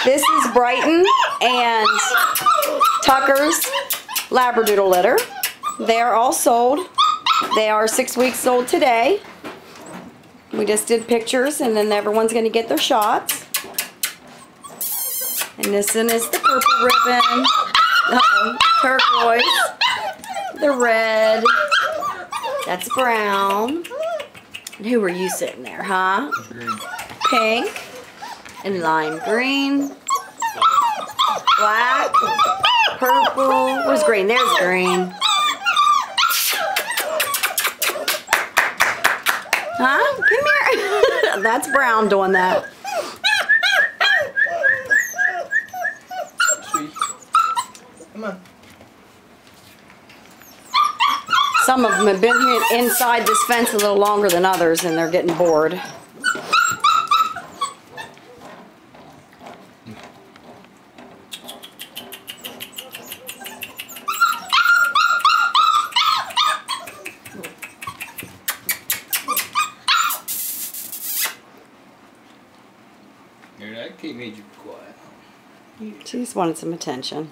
This is Brighton and Tucker's Labradoodle litter. They are all sold. They are 6 weeks old today. We just did pictures, and then everyone's going to get their shots. And this one is the purple ribbon, turquoise, the red, that's brown. And who were you sitting there, huh? Pink and lime green, black, purple. Where's green? There's green. Huh? Come here. That's brown doing that. Sweet. Come on. Some of them have been here inside this fence a little longer than others, and they're getting bored. Here, that kid made you quiet. She just wanted some attention.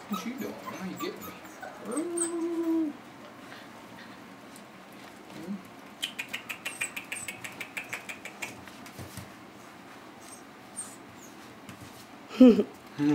What you doing? How you getting me? Hmm.